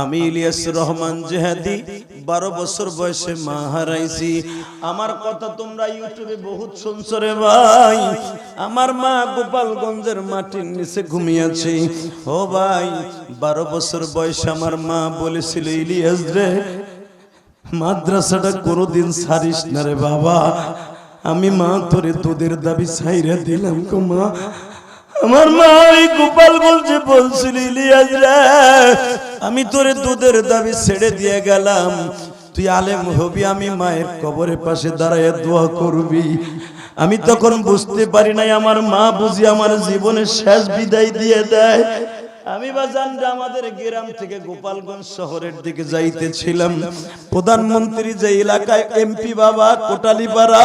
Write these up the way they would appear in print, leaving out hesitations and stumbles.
আমি ইলিয়াস রহমান জিহাদি 12 বছর বয়সে মা হারাইছি। আমার কথা তোমরা ইউটিউবে বহুত শুনছো রে ভাই। আমার মা গোপালগঞ্জের মাটির নিচে ঘুমিয়েছে। ও ভাই, 12 বছর বয়সে আমার মা বলেছিল, ইলিয়াস রে, মাদ্রাসাটা কোনোদিন ছাড়িস না রে বাবা। আমি মা তোরে তোদের দাবি ছাইরা দিলাম গো মা। আমার মা ওই গোপালগঞ্জে বলছিল, ইলিয়াস রে, আমি তোরে দুধের দাবি ছেড়ে দিয়ে গেলাম, তুই আলেম হবি, আমি মায়ের কবরের পাশে দাঁড়ায় দোয়া করবি। আমি তখন বুঝতে পারি নাই, আমার মা বুঝি আমার জীবনের শেষ বিদায় দিয়ে দেয়। আমি বাজান আমাদের গ্রাম থেকে গোপালগঞ্জ শহরের দিকে যাইতেছিলাম। প্রধানমন্ত্রী যে এলাকায় এমপি বাবা কোটালীপাড়া,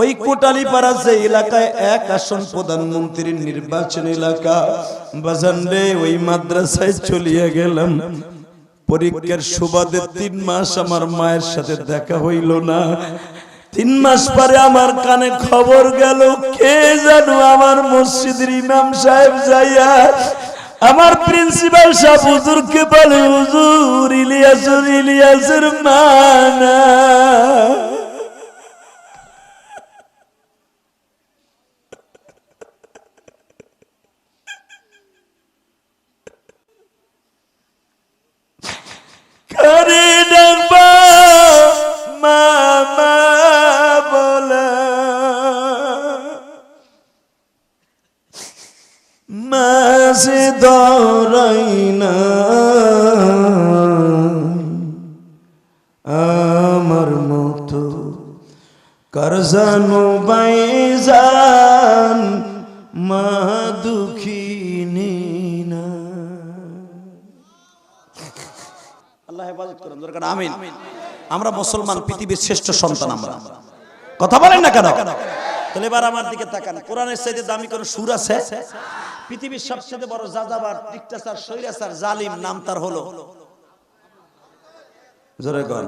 ওই কোটালীপাড়া যে এলাকায় এক আসন প্রধানমন্ত্রীর নির্বাচন এলাকা, বাজান রে, ওই মাদ্রাসায় চলিয়ে গেলাম। পরীক্ষার সুবাদে 3 মাস আমার মায়ের সাথে দেখা হইল না। 3 মাস পরে আমার কানে খবর গেল, কে জানো আমার মসজিদের ইমাম সাহেব যাইয়া আমার প্রিন্সিপাল সাহেব হুজুরকে বলে, হুজুর, ইলিয়াসের মা না। কারে ডাকবা মামা বলা, মাঝে দরাই না আমার মতো করজানো বাইজান, মা দুঃখিনী না। আল্লাহ হেফাজত করুন, দরকার আমিন। আমরা মুসলমান, পৃথিবীর শ্রেষ্ঠ সন্তান আমরা। কথা বলেন না কেন? তাহলে এবার আমার দিকে তাকান। কোরআনের চাইতে দামি কোন সূর আছে? পৃথিবীর সবচেয়ে বড় যাযাবার, ডিক্টেটর, স্বৈরাচার, জালিম নাম তার হলো, জোরে কর,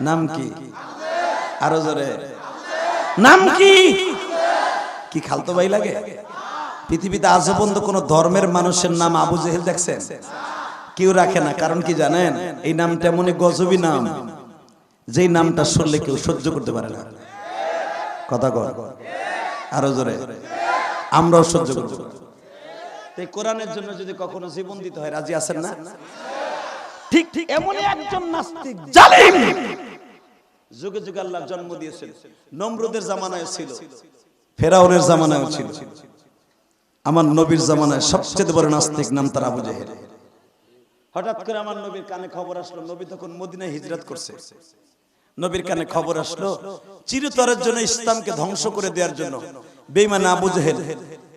নাম কি? আরো জোরে, নাম কি? কি খালতো ভাই লাগে? পৃথিবীতে আজ পর্যন্ত কোন ধর্মের মানুষের নাম আবু জেহেল দেখছেন? কেউ রাখে না। কারণ কি জানেন? এই নামটা এমনই গজবী নাম, যেই নামটা শুনলে কেউ সহ্য করতে পারে না। কথা কর, আরো জোরে, আমরাও সহ্য করব। এই কোরআনের জন্য যদি কখনো জীবন দিতে হয়, রাজি আছেন না? ঠিক ঠিক এমনই একজন নাস্তিক জালিম যুগে যুগে আল্লাহ জন্ম দিয়েছেন। নমরুদের জামানায় ছিল, ফেরাউনের জামানায় ছিল, আমার নবীর জামানায় সবচেয়ে বড় নাস্তিক নাম তার আবু জেহেল। হঠাৎ করে আমার নবীর কানে খবর আসলো, নবী তখন মদিনায় হিজরত করছে। নবীর কানে খবর আসলো, চিরতরের জন্য ইসলামকে ধ্বংস করে দেওয়ার জন্য বেঈমান আবু জেহেল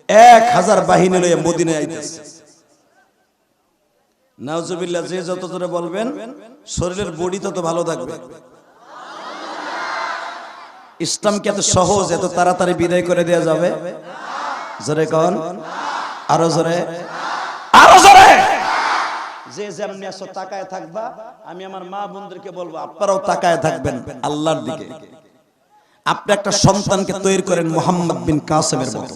1000 বাহিনী লইয়া মদিনায় আইতেছে। নাউজুবিল্লাহ, যে যত জোরে বলবেন শরীরের বডি তত ভালো থাকবে। ইসলামকে এত সহজ, এত তাড়াতাড়ি বিদায় করে দেওয়া যাবে? জোরে কোন, আরো জোরে, আরো জোরে। যে যেমনি আসো তাকায় থাকবা। আমি আমার মা বোনদেরকে বলবো, আপনারাও তাকায় থাকবেন আল্লাহর দিকে। আপনি একটা সন্তানকে তৈরি করেন মুহাম্মদ বিন কাসেমের মতো,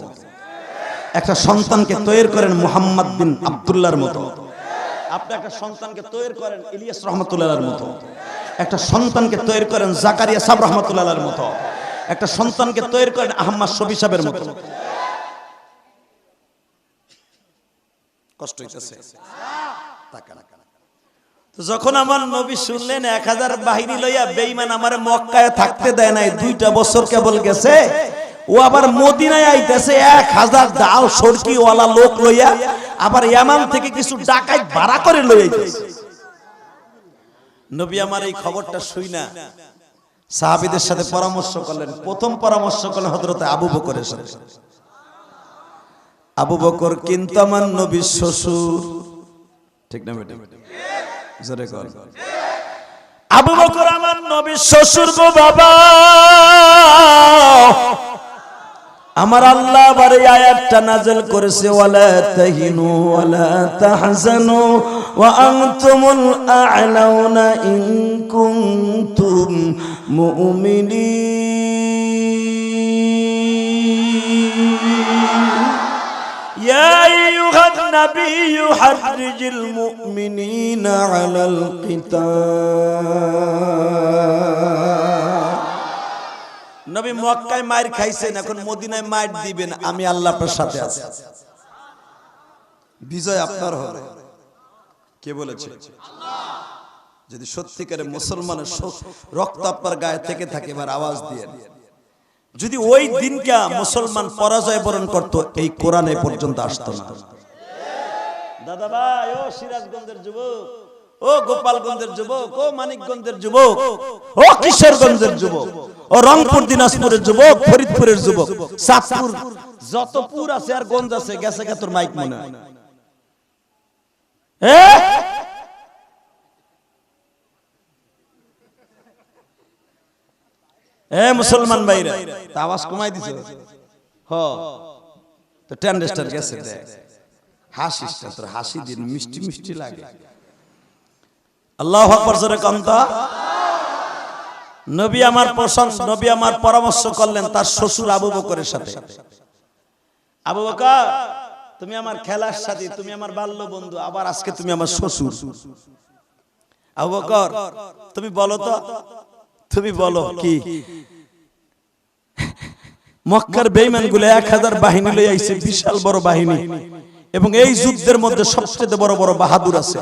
একটা সন্তানকে তৈরি করেন মুহাম্মদ বিন আব্দুল্লাহর মতো, আপনি একটা সন্তানকে তৈরি করেন ইলিয়াস রহমাতুল্লাহর মতো, একটা সন্তানকে তৈরি করেন জাকারিয়া সাহেব রহমাতুল্লাহর মতো, একটা সন্তানকে তৈরি করেন আহমদ শফি সাহেবের মতো। কষ্ট হইতেছে? যখন আমার নবী শুনলেন 1000 বাহিনী লইয়া বেঈমান আমারে মক্কায় থাকতে দেয় নাই, 2টা বছর কেবল গেছে, ও আবার মদিনায় আইতেছে 1000 দাও সরকি ওয়ালা লোক লইয়া, আবার ইয়ামান থেকে কিছু ডাকাত ভাড়া করে লই আইতেছে। নবী আমার এই খবরটা শুইনা সাহাবীদের সাথে পরামর্শ করলেন। প্রথম পরামর্শ করলেন হযরত আবু বকরের সাথে। আবু বকর কিন্তু আমার নবীর শ্বশুর, ঠিক না বেটা? জোরে কর। আবু বকর আমার নবীর শ্বশুর গো বাবা। আমার আল্লাহ আবার এই আয়াতটা নাযিল করেছে, ওয়ালা তাহিনু ওয়ালা তাহজানু ওয়া আনতুমুল আ'লাউনা ইন কুনতুম মুমিনিন। ইয়া আইয়ুহান নাবিয়্যু হাররিজিল মুমিনিনা আলাল কিতাল। নবী মক্কায় মার খাইছেন, এখন মদিনায় মার দিবেন, আমি আল্লাহ আপনার সাথে আছি, বিজয় আপনার হবে। কে বলেছে? আল্লাহ। যদি সত্যিকারে মুসলমানের রক্ত আপনার গায়ে থেকে থাকে, এবার আওয়াজ দিয়ে। যদি ওই দিনকে মুসলমান পরাজয় বরণ করত, এই কোরআনে পর্যন্ত আসতো না। দাদা ভাই, ও সিরাজগঞ্জের যুবক, ও গোপালগঞ্জের যুবক, ও মানিকগঞ্জের যুবক, ও কিশোরগঞ্জের যুবক, ও রংপুর দিনাজপুরের যুবক, ফরিদপুরের যুবক, চাঁদপুর, যত পুর আছে আর গঞ্জ আছে, গেছে গে তোর মাইক মনে হয়। মুসলমান ভাইরা, আওয়াজ কমাই দিছে। তো টেন্ডেস্টার গেছে, হাসিস, তোর হাসি দিন মিষ্টি মিষ্টি লাগে। আল্লাহু আকবার জোরে কমতা। নবী আমার পছন্দ, নবী আমার পরামর্শ করলেন তার শ্বশুর আবু বকরের সাথে। আবু বকর, তুমি আমার খেলার সাথী, তুমি আমার বাল্য বন্ধু, আবার আজকে তুমি আমার শ্বশুর। আবু বকর, তুমি বলো তো, তুমি বলো কি? মক্কার বেঈমানগুলো 1000 বাহিনী লই আইছে, বিশাল বড় বাহিনী, এবং এই যুদ্ধের মধ্যে সবচেয়ে বড় বড় বাহাদুর আছে।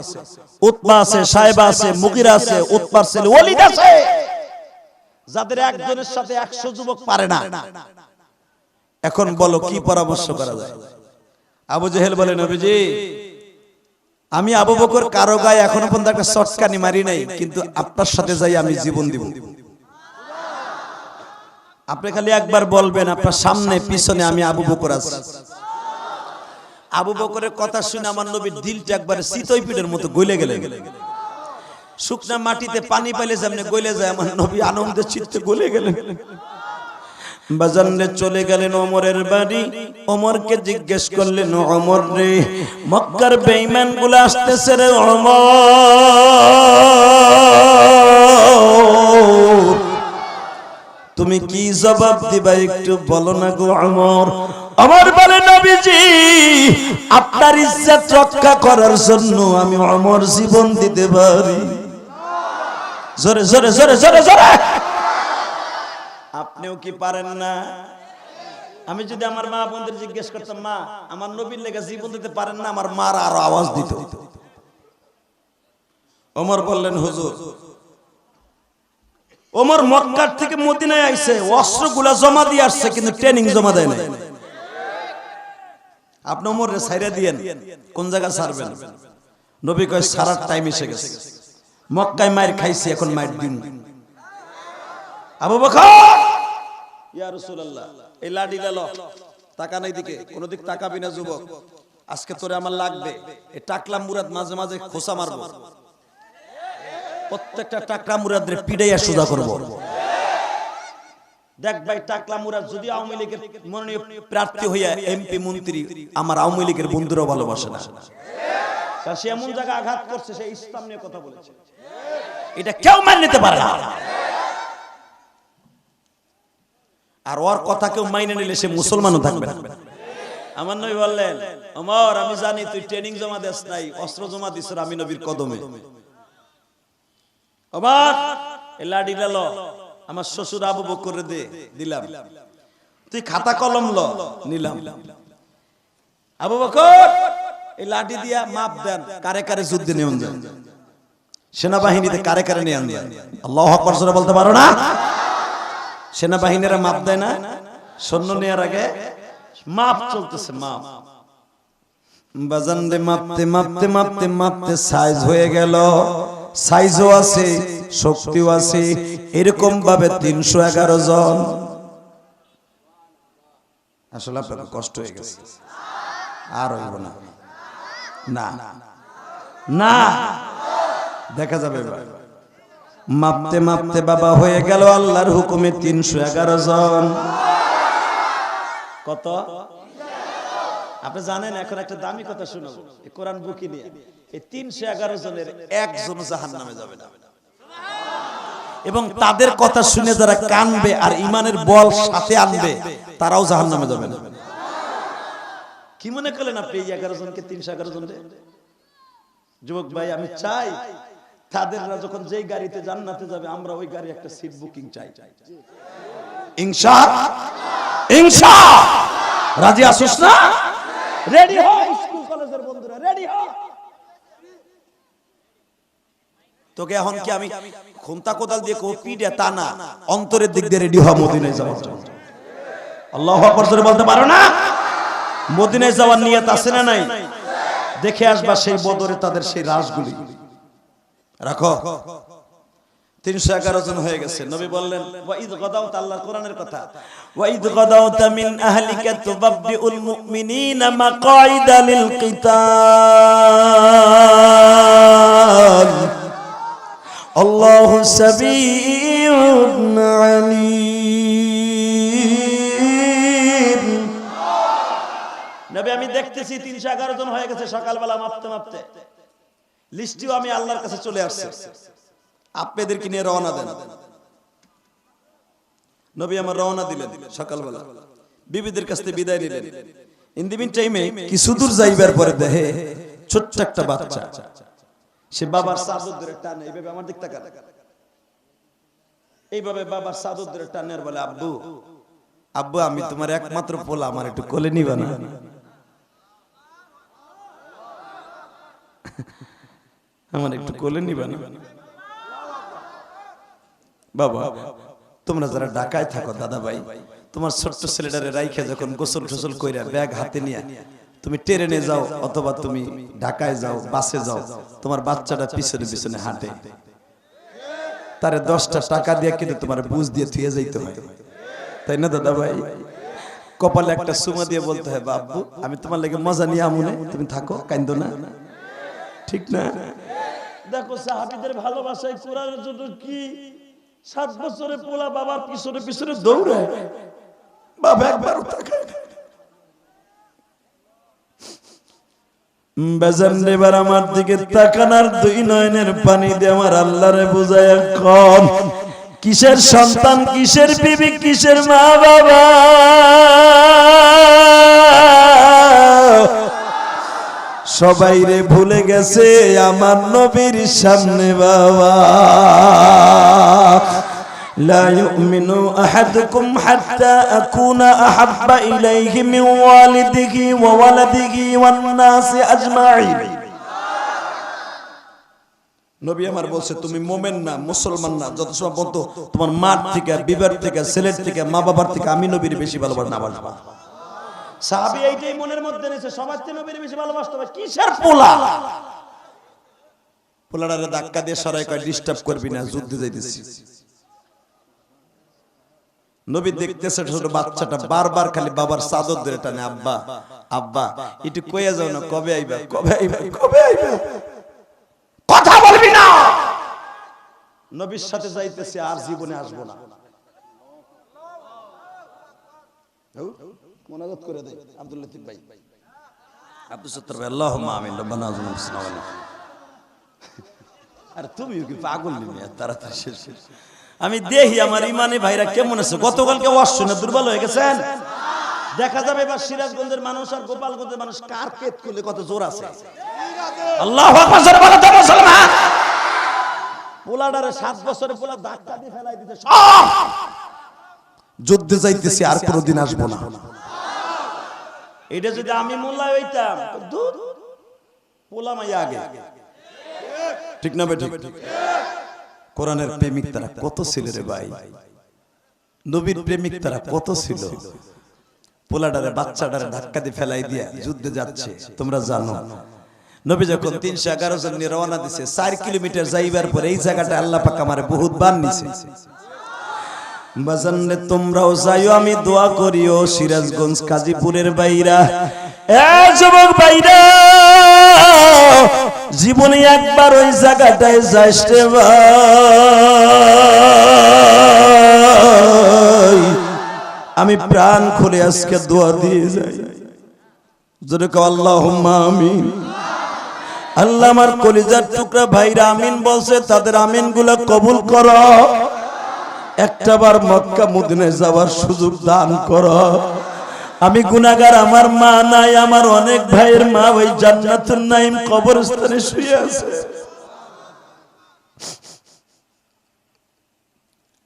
উতবা আছে, সাইবা আছে, মুগিরা আছে, উতবার ছেলে ওলীদ আছে, যাদের একজনের সাথে 100 যুবক পারে না। এখন বলো কি পরামর্শ করা যায়? আবু জেহেল বলে, নবীজি, আমি আবু বকর কারো গায়ে এখনো পর্যন্ত একটা চটকানি মারি নাই, কিন্তু আপনার সাথে যাই আমি জীবন দিব। আপনি খালি একবার বলবেন আপনার সামনে পিছনে আমি আবু বকর আছি। আবু বকরের কথা শুনে আমার নবীর দিলটা একবারে চিতই পিঠের মতো গলে গেলেন। শুকনা মাটিতে পানি পাইলে যেমন গলে যায়, আমার নবী আনন্দের চিত্তে গলে গেলেন। বাজারে চলে গেলেন ওমরের বাড়ি। ওমরকে জিজ্ঞেস করলেন, ওমর রে, মক্কার বেঈমান গুলো আসতেছে রে ওমর, তুমি কি জবাব দিবা একটু বলো না গো ওমর। ওমর বলে, নবীজি, আপনার ইজ্জত রক্ষা করার জন্য আমি ওমর জীবন দিতে পারি। জোরে জোরে জোরে জোরে জোরে। আপনিও কি পারেন না? আমি যদি আমার মা বোনদের জিজ্ঞেস করতাম, মা, আমার নবীর লেগে জীবন দিতে পারেন না, আমার মার আরো আওয়াজ দিত। ওমর বললেন, হুজুর, ওমর মক্কার থেকে মদিনায় আইছে, অস্ত্রগুলা জমা দিয়ে আসছে, কিন্তু ট্রেনিং জমা দেয় না। আপনি ওমরে ছাইরা দিয়েন, কোন জায়গা ছাড়বেন? নবী কয়, সারার টাইম এসে গেছে। মক্কায় মায়ের খাইছে, এখন মায়ের দিন। আবু বকর, ইয়া রাসূলুল্লাহ, এই লাঠি লো, টাকা নাই দিকে, কোন দিক তাকাবি না যুবক, আজকে তোরে আমার লাগবে। এই টাকলা মুরাদ মাঝে মাঝে খোসা মারবো, প্রত্যেকটা টাকলা মুরাদের পিড়াইয়া সোজা করব। দেখ ভাই, টাকলা মুরাদ যদি আওয়ামী লীগের মনোনীত প্রার্থী হইয়া এমপি মন্ত্রী, আমার আওয়ামী লীগের বন্ধুরাও ভালোবাসে না, কারণ সে এমন জায়গা আঘাত করছে, সে ইসলাম নিয়ে কথা বলেছে, এটা কেউ মেনে নিতে পারে না। আর ওর কথা কেউ মাইনে নিলে সে মুসলমানও থাকবে না। আমার নবী বললেন, ওমর, আমি জানি তুই ট্রেনিং জমা দিস নাই, অস্ত্র জমা দিস আমি নবীর কদমে। ওমর, এই লাঠি লো, আমার শ্বশুর আবু বকরে দে, দিলাম। তুই খাতা কলম ল, নিলাম। আবু বকর, এই লাঠি দিয়া মাপ দেন, কারে কারে যুদ্ধে নিয়ে যান, সেনাবাহিনীতে কারে কারে নিয়ে যান। আল্লাহু আকবার জোরে বলতে পারো না? সেনাবাহিনীরা মাপ দেয় না, সৈন্য নেওয়ার আগে মাপ চলতেছে, মাপ। বাজান রে, মাপতে মাপতে মাপতে মাপতে সাইজ হয়ে গেল, সাইজও আছে, শক্তিও আছে, এরকম ভাবে 311 জন। আসলে আপনার কষ্ট হয়ে গেছে, আর হইব না, না না, দেখা যাবে। মাপতে মাপতে বাবা হয়ে গেল আল্লাহর হুকুমে 311 জন। কত? আপনি জানেন, এখন একটা দামি কথা শোনাবো, এই কোরআন বুকি নিয়ে, এই 311 জনের একজন জাহান্নামে যাবে না। এবং তাদের কথা শুনে যারা কানবে আর ইমানের বল সাথে আনবে, তারাও জাহান্নামে যাবে না। কি মনে করলেন আপনি এই 11 জনকে 311 জন? যুবক ভাই, আমি চাই তাদেররা যখন যেই গাড়িতে জান্নাতে যাবে আমরা ওই গাড়ি একটা সিট বুকিং চাই। ইনশাআল্লাহ রাজি আসুস না? রেডি হ স্কুল কলেজের বন্ধুরা, রেডি হ। তোকে এখন কি আমি খুন্তা কোদাল দিয়ে পিটে তা না, অন্তরের দিক দিয়ে রেডি হ মদিনায় যাওয়ার জন্য। আল্লাহু আকবার জোরে বলতে পারো না? মদিনায় যাওয়ার নিয়ত আছে না নাই? দেখে আসবা সেই বদরে তাদের সেই রাজগুলি। রাখো 311 জন হয়ে গেছে। নবী বললেন ওয়াইদ গাদাউত, আল্লাহর কোরআনের কথা, ওয়াইদ গাদাউতা মিন আহলিকা তুবাব্বিউল মুমিনিনা মাকাইদা লিল কিতাল আল্লাহু সামিউন আলীম। নবী আমি দেখতেছি 311 জন হয়ে গেছে সকালবেলা মাপতে মাপতে। লিস্টিও আমি আল্লাহর কাছে চলে আসছে, আপনাদেরকে নিয়ে রওনা দেন। নবী আমার রওনা দিলেন সকালবেলা, বিবিদের কাছ থেকে বিদায় নিলেন। ইন দি মিন টাইমে কিছু দূর যাইবার পরে দেখে ছোট্ট একটা বাচ্চা, সে বাবার চাদর ধরে টানে, এইভাবে আমার দিক তাকায়, এইভাবে বাবার চাদর ধরে টানে আর বলে আব্বু আব্বু আমি তোমার একমাত্র পোলা, আমার একটু কোলে নিবা না? আমার একটু কোলে নিবা না? বাবা তোমরা যারা ঢাকায় থাকো দাদা ভাই, তোমার ছোট্ট ছেলেটারে রাইখে যখন গোসল টোসল কইরা ব্যাগ হাতে নিয়ে তুমি ট্রেনে যাও অথবা তুমি ঢাকায় যাও, বাসে যাও, তোমার বাচ্চাটা পিছনে পিছনে হাঁটে, তারে 10টা টাকা দিয়ে কিন্তু তোমার বুঝ দিয়ে থুয়ে যাইতে হয়, তাই না দাদা ভাই? কপালে একটা সুমা দিয়ে বলতে হয় বাবু আমি তোমার লাগে মজা নিয়ে আমুনে, তুমি থাকো, কান্দো না, ঠিক না? দেখো সাহাবীদের ভালোবাসায় কোরআনের জন্য কি 7 বছরের পোলা বাবার পিছনে পিছনে দৌড়ায়, বাবা একবারও তাকায় না। বেজান এবার আমার দিকে তাকানোর 2 নয়নের পানি দিয়ে আমার আল্লাহরে বুঝায় কোন কিসের সন্তান, কিসের বিবি, কিসের মা বাবা, সবাই রে ভুলে গেছে আমার নবীর সামনে বাবা। লা ইউমিনু আহাদুকুম হাত্তা আকুনা আহাব্বা ইলাইহি মিন ওয়ালিদিহি ওয়া ওয়ালাদিহি ওয়ান নাসি আজমাইন। নবী আমার বলছে তুমি মুমিন না, মুসলমান না যত সময় বলতো তোমার মার থেকে, বিবার থেকে, ছেলের থেকে, মা বাবার থেকে আমি নবীর বেশি ভালোবাসি না বাসবা। সাহাবী এইটাই মনের মধ্যে নিয়েছে, সবার চেয়ে নবীর বেশি ভালোবাসতে হবে। কিসের পোলা? পোলাটারে ধাক্কা দিয়ে সরাই কয় ডিস্টার্ব করবি না, যুদ্ধে যাইতেছি। নবী দেখতেছে ছোট বাচ্চাটা বারবার খালি বাবার চাদর ধরে টানে, আব্বা আব্বা একটু কইয়া যাও না, কবে আইবা, কবে আইবা, কবে আইবা, কথা বলবি না। নবীর সাথে যাইতেছে আর জীবনে আসবো না। মোনাজাত করে দেয় আব্দুল লতিফ ভাই, আব্দুল সত্তর ভাই, আল্লাহুম্মা আমিন, রব্বানা আযিম সালাম। আর তুমি কি পাগল নিয়ে তাড়াতাড়ি শেষ? আমি দেখি আমার ইমানে ভাইরা কেমন আছে। গতকালকে ওয়াজ শুনে দুর্বল হয়ে গেছেন, দেখা যাবে এবার সিরাজগঞ্জের মানুষ আর গোপালগঞ্জের মানুষ কার পেট খুলে কত জোর আছে। আল্লাহু আকবার জোরে বলো তো মুসলমান। পোলাডারে 7 বছরের পোলা ধাক্কা দিয়ে ফেলাই দিতে সব যুদ্ধে যাইতেছি আর কোনদিন আসবো না। এটা যদি আমি মোল্লা হইতাম দূর পোলা মাইয়া আগে, ঠিক না বেঠিক? কোরআনের প্রেমিক তারা কত ছিল রে ভাই, নবীর প্রেমিক তারা কত ছিল। পোলাডারে বাচ্চাডারে ধাক্কা দিয়ে ফেলাই দিয়া যুদ্ধে যাচ্ছে। তোমরা জানো নবী যখন 311 জন নিয়ে রওনা দিছে, 4 কিলোমিটার যাইবার পরে এই জায়গাটা আল্লাহ পাক আমারে বহুত বান নিছে। বাজানরে তোমরাও যাইও, আমি দোয়া করিও সিরাজগঞ্জ কাজীপুরের বাইরা, এ যুবক বাইরা, জীবনে একবার ওই জায়গাটায় যাইস রে ভাই। আমি প্রাণ খুলে আজকে দোয়া দিয়ে যাই, জোরে কও আল্লাহুম্মা আমিন। আল্লাহ আমার কলিজার টুকরা ভাইরা আমিন বলছে, তাদের আমিন গুলা কবুল করো। একটাবার মক্কা মদিনায় যাওয়ার সুযোগ দান করো। আমি গুনাহগার, আমার মা নাই, আমার অনেক ভাইয়ের মা ওই জান্নাতুন নাঈম কবরস্থানে শুয়ে আছে।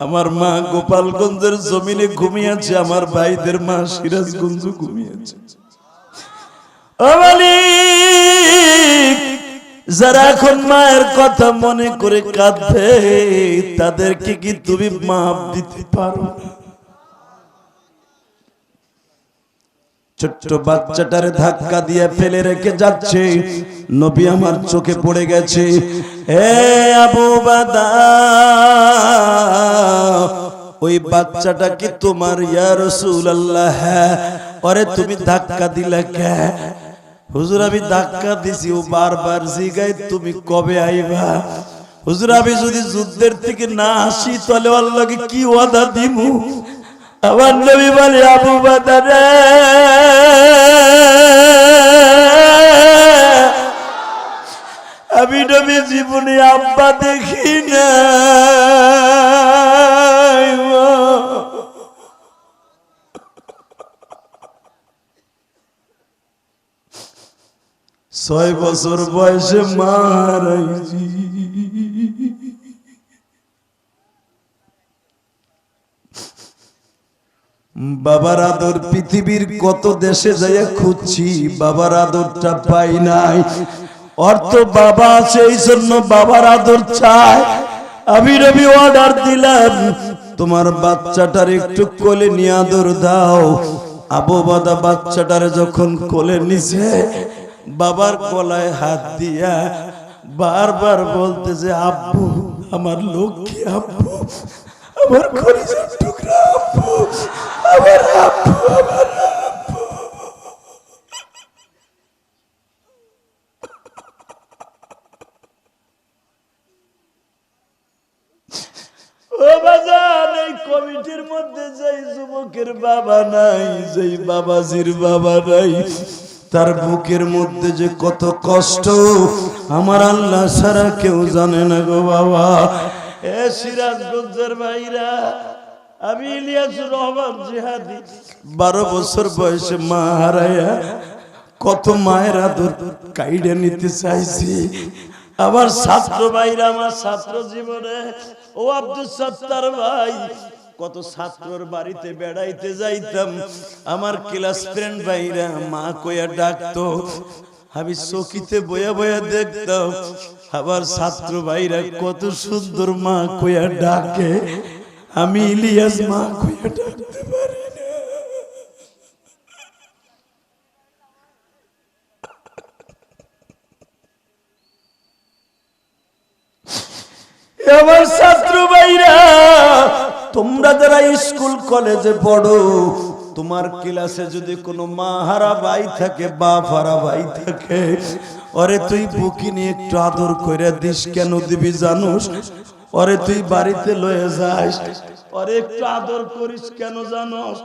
আমার মা গোপালগঞ্জের জমিনে ঘুমিয়েছে, আমার ভাইদের মা সিরাজগঞ্জ ঘুমিয়েছে। ও মালিক, যারা এখন মায়ের কথা মনে করে কাঁদবে তাদেরকে কি তুমি মাফ দিতে পারো? ছোট্ট বাচ্চাটারে ধাক্কা দিয়ে ফেলে রেখে যাচ্ছে, নবী আমার চোখে পড়ে গেছে। হে আবু বাদা, ওই বাচ্চাটা কি তোমার? ইয়া রাসূলুল্লাহ। আরে তুমি ধাক্কা দিলা কে? হুজুর আমি ধাক্কা দিছি, ও বারবার জিগায় তুমি কবে আইবা। হুজুর আমি যদি যুদ্ধের থেকে না আসি তাহলে আল্লাহকে কি ওয়াদা দিমু? আমার নবী বলে আবু বাদার, আমি নবী জীবনে আব্বা দেখি না। 6 বছর বয়সে মারাইছি। বাবার আদর পৃথিবীর কত দেশে যাইয়া খুঁজছি, বাবার আদরটা পাই নাই। অর্থ বাবা আছে এই জন্য বাবার আদর চাই। আমি নবী অর্ডার দিলাম, তোমার বাচ্চাটার একটু কোলে নিয়ে আদর দাও। আবু বাদা বাচ্চাটারে যখন কোলে নিছে, বাবার গলায় হাত দিয়া বারবার বলতেছে, আব্বু আমার লক্ষ্মী, আব্বু আমার কলিজার টুকরা, আব্বু আমার আব্বু, আমার আব্বু। ও বাজান, এই কমিটির মধ্যে যেই যুবকের বাবা নাই, যেই বাবাজির বাবা নাই, তার বুকের মধ্যে যে কত কষ্ট আমার আল্লাহ ছাড়া কেউ জানে না গো বাবা। এ সিরাজগঞ্জের ভাইরা, আমি ইলিয়াসুর রহমান জিহাদি 12 বছর বয়সে মা হারাইয়া কত মায়ের আদর কাইড়ে নিতে চাইছি। আমার ছাত্র ভাইরা, আমার ছাত্র জীবনে ও আব্দুল সত্তার ভাই, কত ছাত্রর বাড়িতে বেড়াইতে যাইতাম, আমার ক্লাস ফ্রেন্ড ভাইরা মা কইয়া ডাকতো, আমি চকিতে বয়া বয়া দেখতাম। আবার ছাত্র ভাইরা কত সুন্দর মা কইয়া ডাকে, আমি ইলিয়াস মা কইয়া ডাকতে পারি না। আমার ছাত্র ভাইরা, তোমরা যারা স্কুল কলেজে পড়ো, তোমার ক্লাসে যদি কোনো মা হারা ভাই থাকে, বাপ হারা ভাই থাকে, ওরে তুই বুকি নিয়ে একটু আদর করে দিস। কেন দিবি জানোস? ওরে তুই বাড়িতে লয়ে যাস, ওরে একটু আদর করিস। কেন জানোস?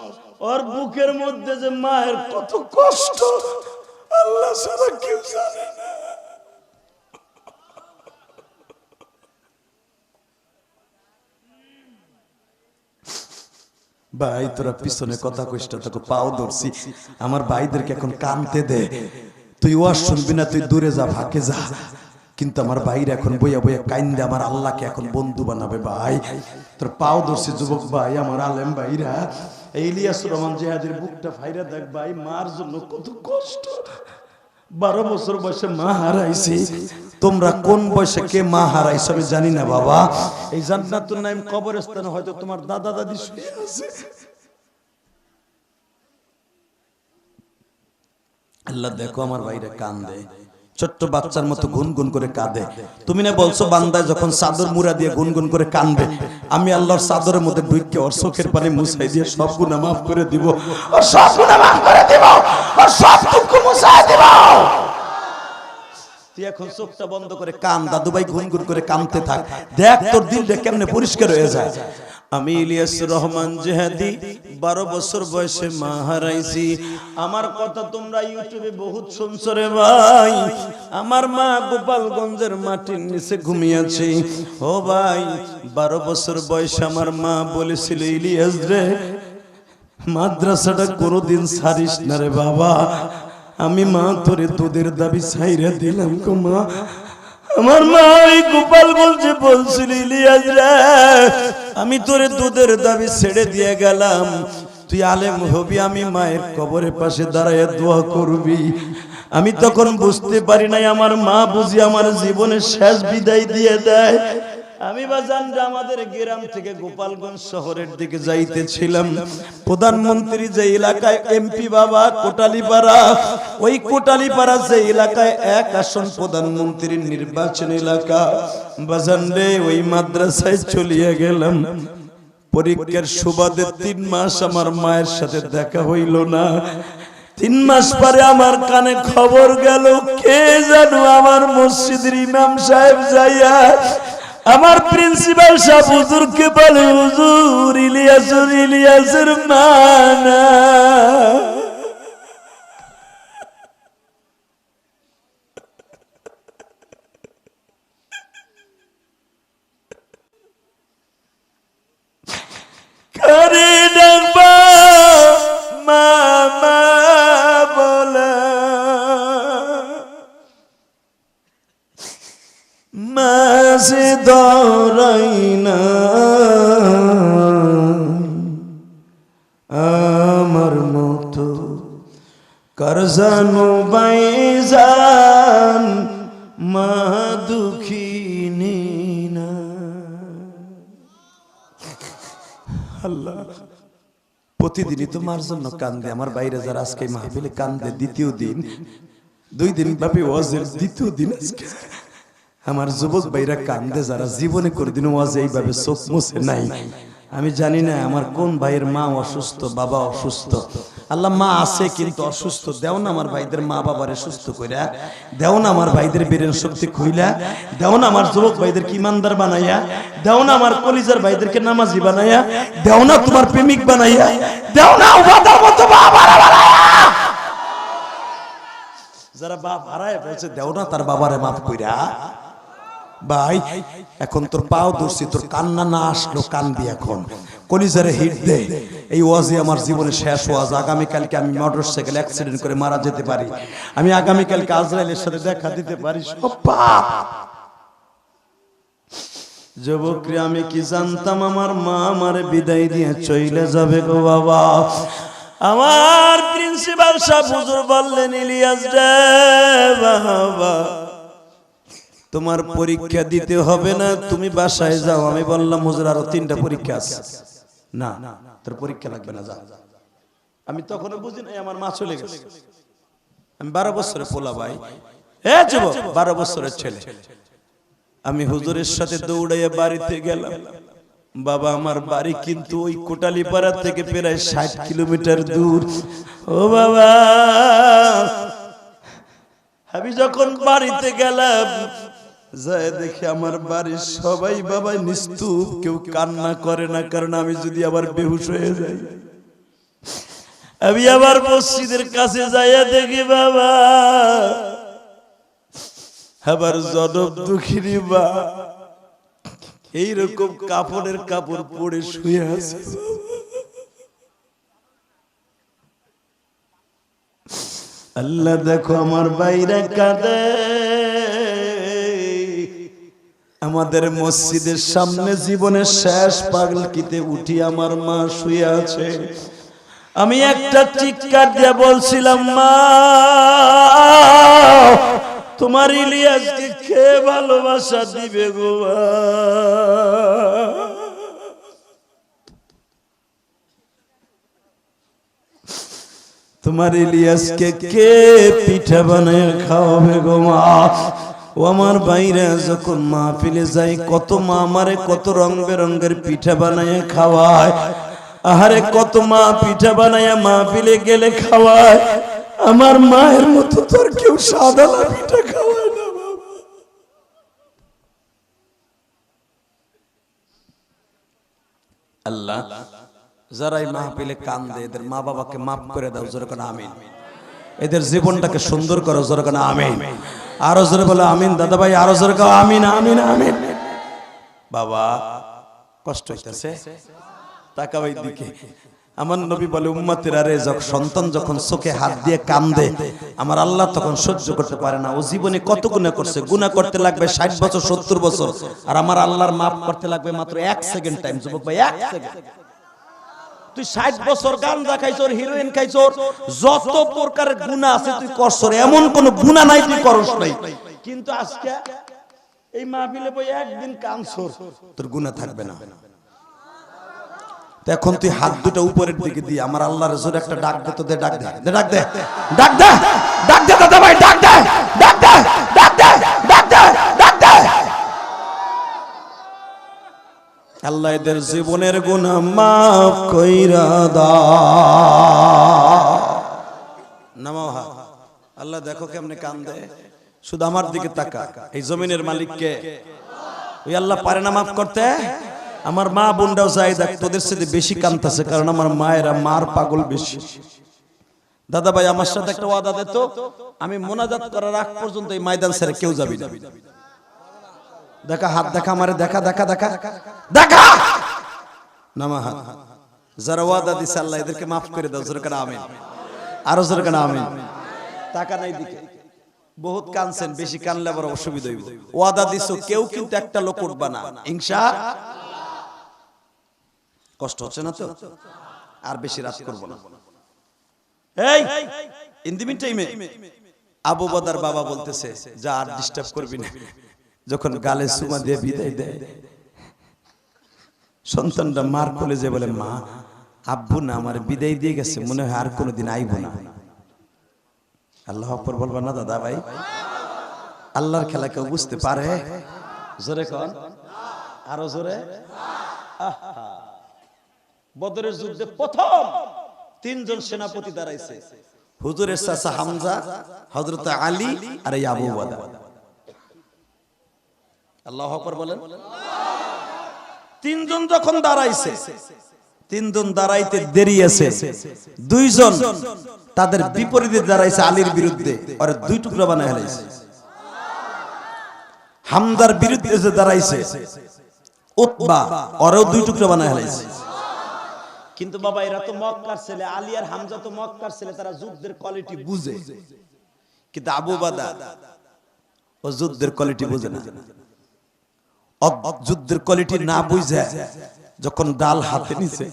ওর বুকের মধ্যে যে মায়ের কত কষ্ট আল্লাহ ছাড়া কেউ জানে না। ভাই তোরা পিছনে কথা কইসটা, তোকে পাও ধরছি, আমার ভাইদেরকে এখন কানতে দে। তুই ওয়াজ শুনবি না, তুই দূরে যা, ফাঁকে যা। কিন্তু আমার ভাইরা এখন বইয়া বইয়া কাইন্দে আমার আল্লাহকে এখন বন্ধু বানাবে। ভাই তোর পাও ধরছি যুবক ভাই, আমার আলেম ভাইরা, ইলিয়াসুর রহমান জিহাদের বুকটা ফাইরা দেখ ভাই, মার জন্য কত কষ্ট। 12 বছর বয়সে মা হারাইছি। তোমরা কোন বয়সে কে মা হারাইছো আমি জানি না বাবা। এই জান্নাতুন নাঈম কবরস্থানে হয়তো তোমার দাদা দাদি শুয়ে আছে। আল্লাহ দেখো আমার ভাইরা কান্দে, ছোট্ট বাচ্চার মতো গুনগুন করে কাঁদে। তুমি না বলছো বান্দায় যখন চাদর মুড়া দিয়ে গুনগুন করে কানবে, আমি আল্লাহর চাদরের মধ্যে ঢুকে ওর চোখের পানি মুছাই দিয়ে সব গুনাহ মাফ করে দিব, ওর সব গুনাহ মাফ করে দিব, ওর সব দুঃখ মুছাই দিব। তুই এখন চোখটা বন্ধ করে কান, দাদু ভাই গুনগুন করে কাঁদতে থাক, দেখ তোর দিলটা কেমনে পরিষ্কার হয়ে যায়। আমি ইলিয়াসুর রহমান জিহাদি 12 বছর বয়সে মা হারাইছি। আমার কথা তোমরা ইউটিউবে বহুত শুনছো রে ভাই। আমার মা গোপালগঞ্জের মাটির নিচে ঘুমিয়েছে। ও ভাই 12 বছর বয়সে আমার মা বলেছিল, ইলিয়াস রে মাদ্রাসাটা কোনোদিন ছাড়িস না রে বাবা। আমি মা তোরে দুধের দাবি ছাইরা দিলাম গো মা। আমার মা ওই গোপালগঞ্জে বলছিল, ইলিয়াস রে আমি তোরে দুধের দাবি ছেড়ে দিয়ে গেলাম, তুই আলেম হবি, আমি মায়ের কবরের পাশে দাঁড়ায় দোয়া করবি। আমি তখন বুঝতে পারি নাই, আমার মা বুঝি আমার জীবনের শেষ বিদায় দিয়ে দেয়। আমি বাজান আমাদের গ্রাম থেকে গোপালগঞ্জ শহরের দিকে যাইতেছিলাম। প্রধানমন্ত্রী যে এলাকায় এমপি বাবা কোটালীপাড়া, ওই কোটালীপাড়া যে এলাকায় এক আসন প্রধানমন্ত্রীর নির্বাচন এলাকা, বাজান রে ওই মাদ্রাসায় চলিয়ে গেলাম। পরীক্ষার সুবাদে 3 মাস আমার মায়ের সাথে দেখা হইল না। 3 মাস পরে আমার কানে খবর গেল, কে জানো আমার মসজিদের ইমাম সাহেব যাইয়া আমার প্রিন্সিপাল সাহেব হুজুরকে বলে, হুজুর ইলিয়াসের মা না। কারে ডাকবা মামা বলে, মাঝে দরাই না আমার মতো করজানো বাইজান, মা দুঃখিনী না। আল্লাহ প্রতিদিনই তোমার জন্য কান্দে আমার বাইরে যারা আজকে মাহফিলে কান্দে। দ্বিতীয় দিন, 2 দিন ব্যাপী ওয়াজের দ্বিতীয় দিন আজকে আমার যুবক ভাইরা কান্দে, যারা জীবনে কোনদিন ওয়াজে এইভাবে চোখ মুছে নাই। আমি জানি না আমার কোন ভাইয়ের মা অসুস্থ, বাবা অসুস্থ। আল্লাহ মা আছে কিন্তু অসুস্থ, দেও না আমার ভাইদের মা বাবারে সুস্থ কইরা, দেও না আমার ভাইদের বেরেন শক্তি খুইলা, দেও না আমার যুবক ভাইদেরকে ইমানদার বানাইয়া, দেও না আমার কলিজার ভাইদেরকে নামাজি বানাইয়া, দেও না তোমার প্রেমিক বানাইয়া, দেও না ওয়াদার মতো বাবারা বানাইয়া। যারা বাপ হারায় বলছে দেও না তার বাবারে মাফ কইরা। ভাই এখন তোর পাও ধরছি, তোর কান্না না আসলো কানবি এখন, কলিজারে হিট দে। এই ওয়াজই আমার জীবনে শেষ ওয়াজ। আগামীকালকে আমি মোটরসাইকেল অ্যাক্সিডেন্ট করে মারা যেতে পারি, আমি আগামীকালকে আজরাইলের সাথে দেখা দিতে পারি। সব পাপ। যুবকরে আমি কি জানতাম আমার মা আমারে বিদায় দিয়ে চলে যাবে গো বাবা। আমার প্রিন্সিপাল সাহেব হুজুর বললেন, ইলিয়াস রে বাবা তোমার পরীক্ষা দিতে হবে না, তুমি বাসায় যাও। আমি বললাম হুজুর আরো 3টা পরীক্ষা আছে। না তোর পরীক্ষা লাগবে না, যা। আমি তখনও বুঝি নাই আমার মা চলে গেছে। আমি 12 বছরের পোলা ভাই, এ যুবক 12 বছরের ছেলে। আমি হুজুরের সাথে দৌড়াইয়া বাড়িতে গেলাম। বাবা আমার বাড়ি কিন্তু ওই কোটালীপাড়া থেকে প্রায় 60 কিলোমিটার দূর। ও বাবা আমি যখন বাড়িতে গেলাম, যায় দেখি আমার বাড়ির সবাই বাবা নিস্তুপ, কেউ কান্না করে না, কারণ আমি যদি আবার বেহুশ হয়ে যাই। আমি আবার মসজিদের কাছে যাইয়া দেখি বাবা আবার জনম দুঃখিনী মা এইরকম কাপড়ের কাপড় পরে শুয়ে আছে। আল্লাহ দেখো আমার বাইরে কাঁদে। আমাদের মসজিদের সামনে জীবনের শেষ পাগলকিতে উঠি আমার মা শুয়ে আছে। আমি একটা চিৎকার দিয়ে বলছিলাম, মা তোমার ইলিয়াসকে কে ভালোবাসা দিবে গো? তোমার ইলিয়াসকে কে পিঠা বানায় খাওয়াবে গো মা? ও আমার বাইরে যখন মাহফিলে যাই, কত মা আমারে কত রং বেরঙের পিঠা বানায় খাওয়ায়। আহারে কত মা পিঠা বানায় মাহফিলে গেলে খাওয়ায়। আমার মায়ের মতো তোর কেউ সাদা পিঠা খাওয়ায় না বাবা। আল্লাহ যারাই মাহফিলে কান্দে এদের মা বাবাকে মাফ করে দাও, জোরে করে আমিন। এদের জীবনটাকে সুন্দর করো, জোরে করে আমিন। আরো জোরে বলো আমিন। দাদা ভাই আরো জোরে করো আমিন আমিন আমিন। বাবা কষ্ট হইতেছে, তাকাও এই দিকে। আমার নবী বলে উম্মতেরা রে, সন্তান যখন চোখে হাত দিয়ে কান্দে আমার আল্লাহ তখন সহ্য করতে পারে না। ও জীবনে কত গুনাহ করছে, গুনাহ করতে লাগবে 60 বছর 70 বছর, আর আমার আল্লাহর মাফ করতে লাগবে মাত্র 1 সেকেন্ড টাইম। যুবক ভাই 1 সেকেন্ড। তুই 60 বছর গাঁজা খাইছর, হিরোইন খাইছর, যত প্রকারের গুনাহ আছে তুই করছর, এমন কোন গুনাহ নাই তুই করস নাই, কিন্তু আজকে এই মাহফিলে বই একদিন কানছর, তোর গুনাহ থাকবে না। এখন তুই হাত দুটো উপরের দিকে দিয়ে আমার আল্লাহর জোরে একটা ডাক দে, তো দে, ডাক দে, ডাক দে, ডাক দে, ডাক দে দাদা ভাই, ডাক দে, ডাক দে, ডাক দে, ডাক দে, ডাক দে। আল্লাহ এদের জীবনের গুনাহ মাফ কইরা দাও। নামাও হাত। আল্লাহ দেখো কেমনে কান্দে, শুধু আমার দিকে তাকা। এই জমিনের মালিক কে? ওই আল্লাহ পারে না মাফ করতে? আমার মা বোনরাও যাই দেখ, তোদের সাথে বেশি কাঁদতেছে, কারণ আমার মায়েরা মার পাগল বেশি। দাদা ভাই আমার সাথে একটা ওয়াদা দে তো, আমি মোনাজাত করার আগ পর্যন্ত এই ময়দান ছেড়ে কেউ যাবি না। দেখা হাত, দেখা আমারে, দেখা দেখা দেখা দেখা, নামা হাত। যারা ওয়াদা দিছে আল্লাহ এদেরকে মাফ করে দাও, জোরে করে আমিন, আরো জোরে করে আমিন। টাকা নাই দিকে, বহুত কানছেন, বেশি কানলে আবার অসুবিধা হইব। ওয়াদা দিছো, কেউ কিন্তু একটা লোক উঠবা না, ইনশাআল্লাহ। কষ্ট হচ্ছে না তো? আর বেশি রাত করব না। এই ইন দি মিন টাইমে আবু বকর বাবা বলতেছে, যা আর ডিস্টার্ব করবি না। যখন গালে চুমা দিয়ে বিদায় দেয়, সন্তানটা মার কোলে যে বলে, মা আব্বু না আমার বিদায় দিয়ে গেছে, মনে হয় আর কোনোদিন আইব না। আল্লাহু আকবার বলবা না দাদা ভাই? আল্লাহর খেলা কেউ বুঝতে পারে? জোরে কোন, আরো জোরে। বদরের যুদ্ধে প্রথম 3 জন সেনাপতি দাঁড়াইছে, হুজুরের চাচা হামজা, হযরত আলী আর এই আবু বকর। আল্লাহু আকবার বলেন। 3 জন যখন দাঁড়াইছে, 3 জন দাঁড়াইতে দেরি আছে, 2 জন তাদের বিপরীতে দাঁড়াইছে আলীর বিরুদ্ধে, আর 2 টুকরা বানায় ফেলাইছে। হামজার বিরুদ্ধে যে দাঁড়াইছে উতবা, ওরও 2 টুকরা বানায় ফেলাইছে। কিন্তু বাবা এরা তো মক্কার ছেলে, আলী আর হামজা তো মক্কার ছেলে, তারা যুদ্ধের কোয়ালিটি বুঝে। কিন্তু আবু বকর ও যুদ্ধের কোয়ালিটি বুঝে না। যুদ্ধের কোয়ালিটি না বুঝে যখন ডাল হাতে নিছে,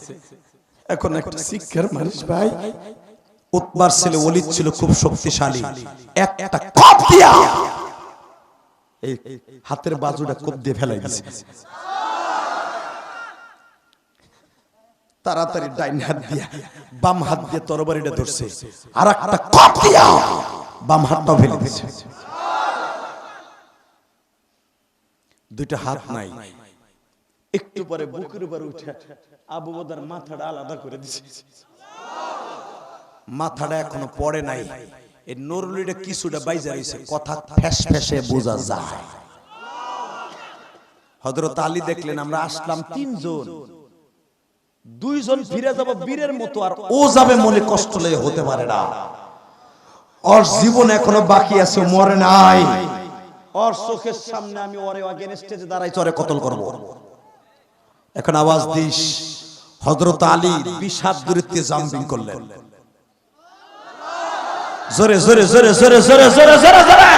এখন একটা শিক্ষার মানুষ ভাই, উতবার ছেলে ওলীদ ছিল খুব শক্তিশালী, একটা কোপ দিয়া এই হাতের বাজুটা কোপ দিয়ে ফেলাই দিয়েছে। তাড়াতাড়ি ডাইন হাত দিয়া বাম হাত দিয়ে তরবারিটা ধরছে, আর একটা কোপ দিয়া বাম হাতটাও ফেলে দিয়েছে। দুইটা হাত নাই। একটু পরে বুকের উপর উঠে আবু বকর মাথাটা আলাদা করে দিয়েছে। মাথাটা এখনো পড়ে নাই, এই নরুলিটা কিছুটা বাইজা রইছে, কথা ফ্যাস ফ্যাসে বোঝা যায়। হযরত আলী দেখলেন আমরা আসলাম 3 জন, 2 জন ফিরে যাব বীরের মতো, আর ও যাবে মনে কষ্ট লয়ে, হতে পারে না। ওর জীবন এখনো বাকি আছে, মরে নাই। ওর চোখের সামনে আমি ওরে এগেইনস্টে দাঁড়াইছি, ওরে কতল করব। এখন আওয়াজ দিস। হযরত আলী 20 হাত দূরত্বে জাম্পিং করলেন। জোরে জোরে জোরে জোরে জোরে জোরে জোরে জোরে।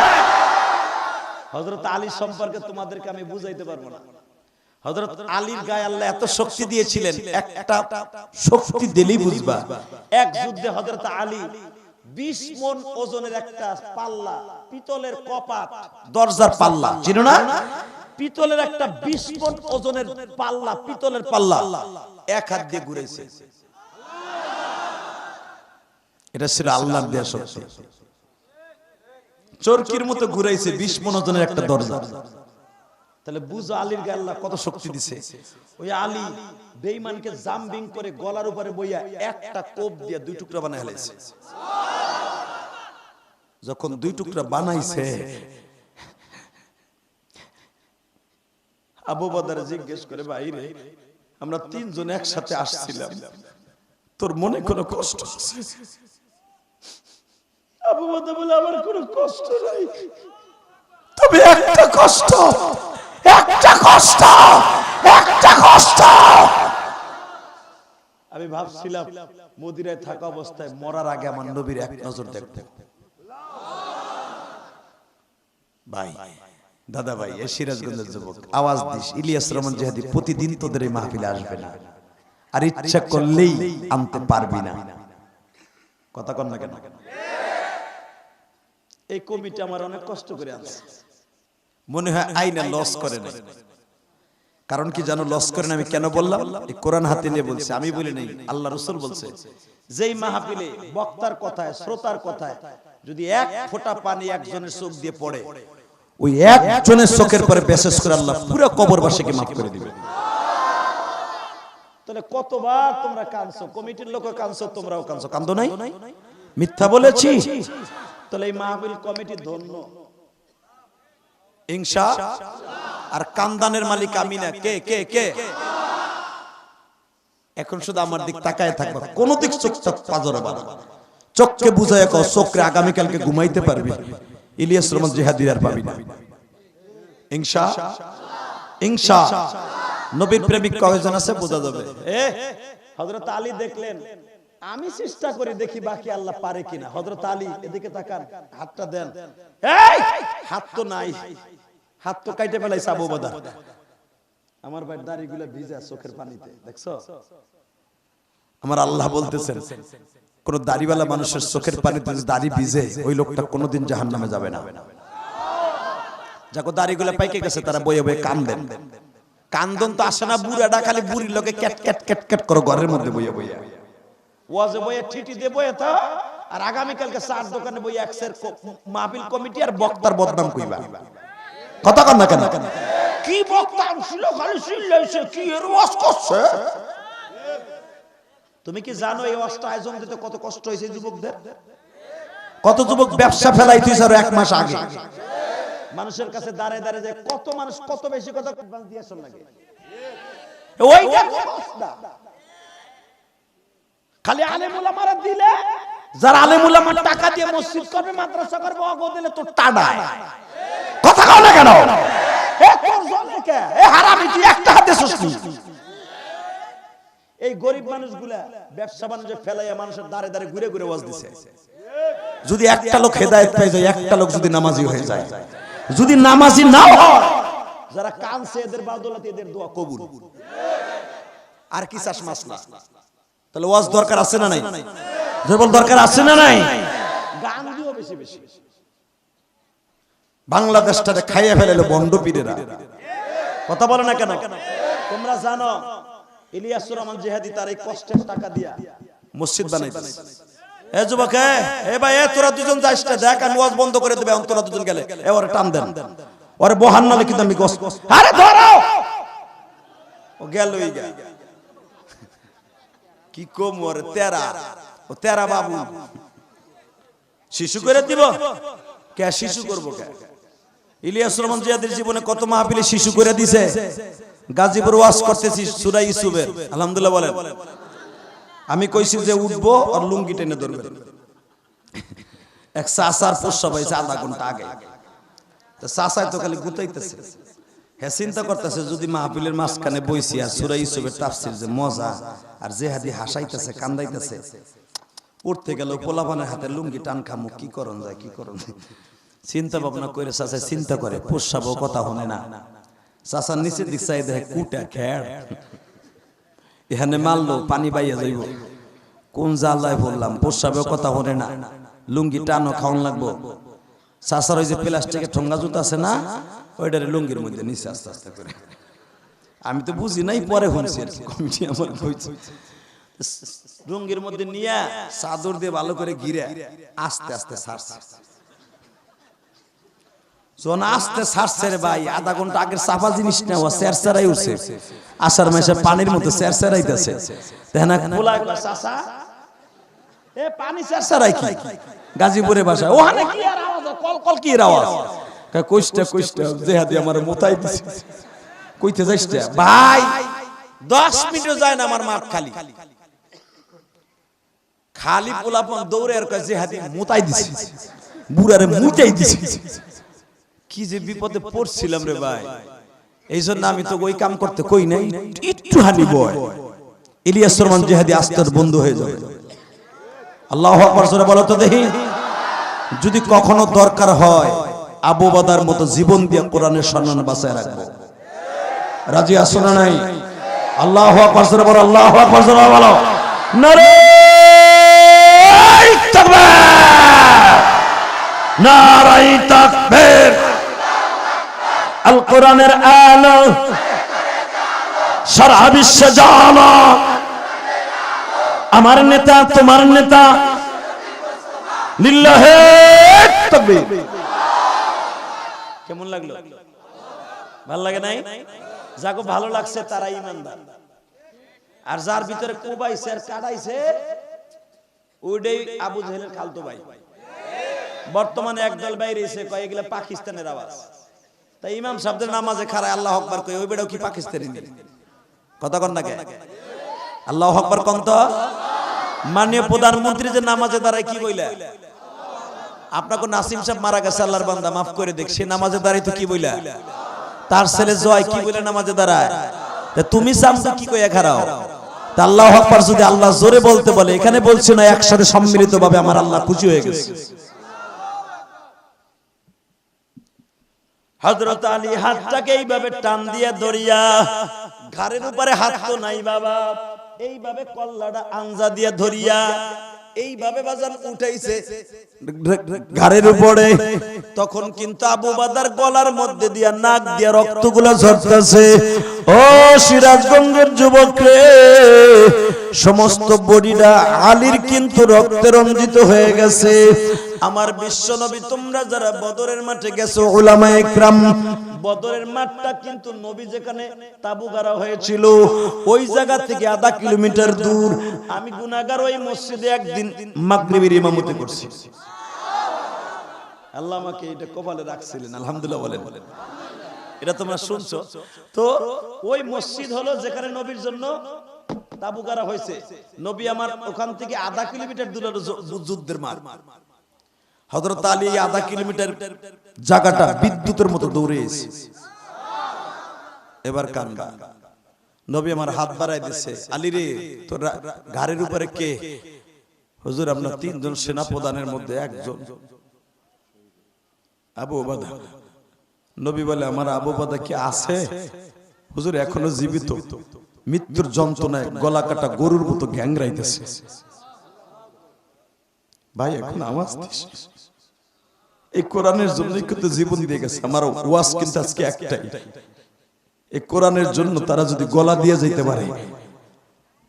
হযরত আলী সম্পর্কে তোমাদেরকে আমি বুঝাইতে পারবো না। হযরত আলীর গায়ে আল্লাহ এত শক্তি দিয়েছিলেন, একটা শক্তি দিলেই বুঝবা। এক যুদ্ধে হযরত আলী 20 মণ ওজনের একটা পাল্লা, পিতলের কপাট, দরজার পাল্লা, চিনো না? পিতলের একটা 20 মণ ওজনের পাল্লা, পিতলের পাল্লা এক হাত দিয়ে ঘুরেছে। এটা ছিল আল্লাহর দেয়া শক্তি। চরকির মতো ঘুরাইছে 20 মণ ওজনের একটা দরজা। তাহলে বুঝো আলীর গায়ে আল্লাহ কত শক্তি দিছে। ওই আলী বেঈমানকে জাম্পিং করে গলার উপরে বইয়া একটা কোপ দিয়ে 2 টুকরা বানায় ফেলেছে। যখন 2 টুকরা বানাইছে, আবু বকর জিজ্ঞেস করে, ভাই রে আমরা 3 জন একসাথে আসছিলাম, তোর মনে কোনো কষ্ট আছে? আবু বকর বলে, আমার কোনো কষ্ট নাই, তবে একটা কষ্ট, একটা কষ্ট, একটা কষ্ট। আমি ভাবছিলাম মদিনায় থাকা অবস্থায় মরার আগে আমার নবীর এক নজর দেখতে। ভাই দাদা ভাই এই সিরাজগঞ্জের যুবক আওয়াজ দিস, ইলিয়াস রহমান জিহাদি প্রতিদিন তোদের এই মাহফিলে আসবে না, আর ইচ্ছা করলেই আনতে পারবি না। কথা কন না কেন? এই কমিটি আমার অনেক কষ্ট করে আনছে, মনে হয় আইনা লস করে না। কারণ কি জানো লস করে না? আমি কেন বললাম? এই কোরআন হাতে নিয়ে বলছে, আমি বলি নাই, আল্লাহ রাসূল বলছে, যেই মাহফিলে বক্তার কথায় শ্রোতার কথায় যদি এক ফোঁটা পানি একজনের চোখ দিয়ে পড়ে, ওই একজনের চোখের পরে বিশেষ করে আল্লাহ পুরো কবরবাসীকে মাফ করে দিবে। তাহলে কতবার তোমরা কাঁদছো, কমিটির লোকও কাঁদছো, তোমরাও কাঁদছো, কান্দো নাই? মিথ্যা বলেছি? তাহলে এই মাহফিল কমিটি ধন্য ইনশাআল্লাহ। আর কান্দানের মালিক আমি না, কে কে কে? এখন শুধু আমার দিক তাকায় থাকবা, কোন দিক চোখটা পাজরে বাঁধা, চোখকে বুঝায় কও, চোখে আগামী কালকে ঘুমাইতে পারবি, ইলিয়াস রহমান জিহাদি আর পাবি না ইনশাআল্লাহ। ইনশাআল্লাহ নবীর প্রেমিক কয়জন আছে বোঝা যাবে। হযরত আলী দেখলেন, আমি চেষ্টা করি দেখি বাকি আল্লাহ পারে কিনা। হযরত আলী এদিকে তাকান, হাতটা দেন, এই হাত তো নাই, হাত তো কাইটে ফেলাইছে আবু বকর। আমার ভাই দাড়িগুলো ভিজা চোখের পানিতে, দেখছো? আমার আল্লাহ বলতেছেন কোন দাড়িওয়ালা মানুষের চোখের পানিতে দাড়ি ভিজে, ওই লোকটা কোনোদিন জাহান্নামে যাবে না। যাকো দাড়িগুলো পাইকে গেছে তারা বয়ে বয়ে কান্দেন। কান্দন তো আসে না বুড়াটা, খালি বুড়ির লোকে ক্যাট ক্যাট ক্যাট ক্যাট করে ঘরের মধ্যে বয়ে বয়ে ওয়াজে বয়ে ঠিটি দিয়ে বয়ে তা, আর আগামী কালকে চার দোকানে বই একসের মাহফিল কমিটি আর বক্তার বদনাম কইবা। কথা কন না কেন? কি বক্তা ছিল, খালি চিল্লাইছে, কি এর ওয়াজ করছে। তুমি কি জানো এই ওয়াজটা আয়োজন দিতে কত কষ্ট হয়েছে যুবকদের? কত যুবক ব্যবসা ফেলাই তুই স্যার এক মাস আগে মানুষের কাছে দাঁড়ায় দাঁড়ায় যায়, কত মানুষ কত বেশি কথা অ্যাডভান্স দিয়েছ লাগে। ওইটা না, খালি আলেম উলামারা দিলে, যারা আলেম উলামার টাকা দিয়ে মসজিদ করবে মাদ্রাসা করবে অগো দিলে তো টাডায়। কথা কও না কেন? এ তোর জন্য কে? এ হারামি তুই একটা হাতে শুসনি। এই গরিব মানুষগুলা ব্যবসা বাণিজ্য ফেলাইয়া মানুষের দাঁড়ে দাঁড়ে ঘুরে ঘুরে ওয়াজ দিছে। যদি একটা লোক হেদায়েত পেয়ে যায়, একটা লোক যদি নামাজি হয়ে যায়, যদি নামাজি নাও হয়, যারা কানছে এদের বাদৌলতে এদের দোয়া কবুল। আর কি চাস মাসলা? তাহলে ওয়াজ দরকার আছে না নাই? জবল দরকার আছে না নাই? গান দিও বেশি বেশি। বাংলাদেশটারে খাইয়া ফেলাইলো বন্ড পীরেরা। কথা বলে না কেন? তোমরা জানো ইলিয়াস রহমান জিহাদি তার এই কষ্টের টাকা দিয়া মসজিদ বানাইতেছে। এ যুবক, এ ভাই, এ তোরা দুজন যাস না, দেখ আমি ওয়াজ বন্ধ করে দেবে। তোরা দুজন গেলে এ ওরে টান দেন, ওরে বহান নালে কিন্তু আমি কষ্ট। আরে ধরো, ও গেলই গা। কি কম ওরে তেরা, ও তেরা বাবু শিশু করে দিব কে? শিশু করবো কে? ইলিয়াস রহমান জিহাদির জীবনে কত মাহফিলে শিশু করে দিছে। গাজীপুর ওয়াজ করতেছি সূরা ইউসুফের, আলহামদুলিল্লাহ বলেন। আমি কইছি যে উঠবো আর লুঙ্গি টেনে ধরবেন। এক চাচার প্রস্রাব হয়েছে আধা ঘন্টা আগে, তো চাচায় তো খালি গুতাইতেছে। হ্যাঁ চিন্তা করতেছে যদি মাহফিলের মাঝখানে বইছি আর সূরা ইউসুফের তাফসীর যে মজা, আর জিহাদি হাসাইতেছে কান্দাইতেছে, উঠতে গেল পোলাপানের হাতে লুঙ্গি টান খামু, কি করন যায় কি করন যায়। চিন্তা ভাবনা করে চাচা চিন্তা করে, প্রস্রাবও কথা হনে না। চাচার নিচের দিক চাই দেখে কুটা খেড়, এখানে মারলো পানি বাইয়া যাইব। কোন জালায় বললাম, প্রস্রাবেও কথা হনে না, লুঙ্গি টানো খাওয়ান লাগবো। চাচার ওই যে প্লাস্টিকের ঠোঙ্গা জুতা আছে না, ওইটারে লুঙ্গির মধ্যে নিচে আস্তে আস্তে করে। আমি তো বুঝি নাই, পরে শুনছি আর কি, কমিটি আমার কইছে। লুঙ্গির মধ্যে নিয়ে চাদর দিয়ে ভালো করে ঘিরে আস্তে আস্তে ছাড়ছে। যখন আস্তে ছাড়ছে রে ভাই, আধা ঘন্টা আগের চাপা জিনিস নেওয়া চেরচেরাই উঠছে। আষাঢ় মাসে পানির মধ্যে চেরচেরাইতেছে। দেখেন চাচা, এ পানি চেরচেরাই কি? গাজীপুরে ভাষায় ওখানে কি আর আওয়াজ, কলকল কি এর আওয়াজ? কইস্টা কইস্টা জিহাদি আমার মোতাই দিছে। কইতে যাইস ভাই, 10 মিনিটও যায় না আমার মাঠ খালি খালি পোলাপন দৌড়ে আর কয় জিহাদি মোতাই দিছে, বুড়ারে মুতাই দিছে। কি যে বিপদে পড়ছিলাম রে ভাই। এই জন্য আমি তো ওই কাম করতে কই নাই, একটু হানি বয় ইলিয়াস রহমান জিহাদি আস্তার বন্ধু হয়ে যাবে। আল্লাহু আকবার জোরে বলো তো দেখি। যদি কখনো দরকার হয় আবু বাদার মতো জীবন দিয়ে কোরআনের সম্মান বাঁচায় রাখবো। রাজি আছো না নাই? আল্লাহু আকবার জোরে বলো, আল্লাহু আকবার জোরে বলো। নারে তাকবীর, নারে তাকবীর। আল কোরআনের আলো সারা বিশ্বে জানো, আমার নেতা তোমার নেতা, লিল্লাহে তাকবীর। কেমন লাগলো? ভালো লাগে নাই? যাকে ভালো লাগছে তারা ঈমানদার, আর যার ভিতরে কোবাইছে আর কাটাইছে ওইটাই আবু জাহেলের খালতো ভাই। বর্তমানে একদল বাইরে এসে কয় এগুলা পাকিস্তানের আওয়াজ। তাই ইমাম সাহেবদের নামাজে খাড়ায় আল্লাহু আকবার কই, ওই বেটাও কি পাকিস্তানি? কথা কন না কে? আল্লাহু আকবার কোন তো। মাননীয় প্রধানমন্ত্রী যে নামাজে দাঁড়ায় কি বইলা? আপনাকে নাসিম সাহেব মারা গেছে, আল্লাহর বান্দা মাফ করে দেখ, সে নামাজে দাঁড়াই তো কি বইলা? তার ছেলে জয় কি বলে নামাজে দাঁড়ায়? তুমি সামনে কি কইয়া খাড়াও? তা আল্লাহু আকবার যদি আল্লাহ জোরে বলতে বলে, এখানে বলছি না, একসাথে সম্মিলিত ভাবে আমার আল্লাহ খুশি হয়ে গেছে। হযরত আলী হাতটাকে এইভাবে টান দিয়ে ধরিয়া, ঘাড়ের উপরে হাত তো নাই বাবা, এইভাবে কল্লাটা আঞ্জা দিয়ে ধরিয়া এইভাবে বাজান উঠাইছে ঘাড়ের উপরে। তখন কিন্তু আবু বাদার গলার মধ্যে দিয়া নাক দিয়া রক্তগুলো ঝরতেছে। ও সিরাজগঞ্জের যুবক রে, সমস্ত বডিটা আলীর কিন্তু রক্তে রঞ্জিত হয়ে গেছে। আমার বিশ্ব নবী, তোমরা যারা বদরের মাঠে গেছো উলামায়ে ইকরাম, বদরের মাঠটা কিন্তু নবী যেখানে তাবু গাড়া হয়েছিল ওই জায়গা থেকে আধা কিলোমিটার দূর। আমি গুনাহগার ওই মসজিদে একদিন মাগরিবের ইমামতি করছি। আল্লাহ আমাকে এটা কপালে রাখছিলেন, আলহামদুলিল্লাহ বলেন। এটা তোমরা শুনছো তো? ওই মসজিদ হলো যেখানে নবীর জন্য তাবু গাড়া হয়েছে। নবী আমার ওখান থেকে আধা কিলোমিটার দূরে যুদ্ধের মাঠ। হযরত আলী আধা কিলোমিটার জায়গাটা বিদ্যুতের মতো দৌড়ে এসে এবার কান্দা। নবী আমার হাত বাড়াই দিছে, আলী রে তোর ঘাড়ের উপরে কে? হুজুর আমরা তিনজন সেনা প্রধানের মধ্যে একজন, আবু উবাদা। নবী বলে আমার আবু উবাদা কি আছে? হুজুর এখনো জীবিত, মৃত্যুর যন্ত্রণায় গলা কাটা গরুর মতো গ্যাংরাইতেছে। ভাই এখন আওয়াজ দিস, এই কোরআনের জন্য কিন্তু জীবন দিয়ে গেছে। আমার ওয়াজ কিন্তু আজকে একটাই, এই কোরআনের জন্য তারা যদি গলা দিয়ে যেতে পারে,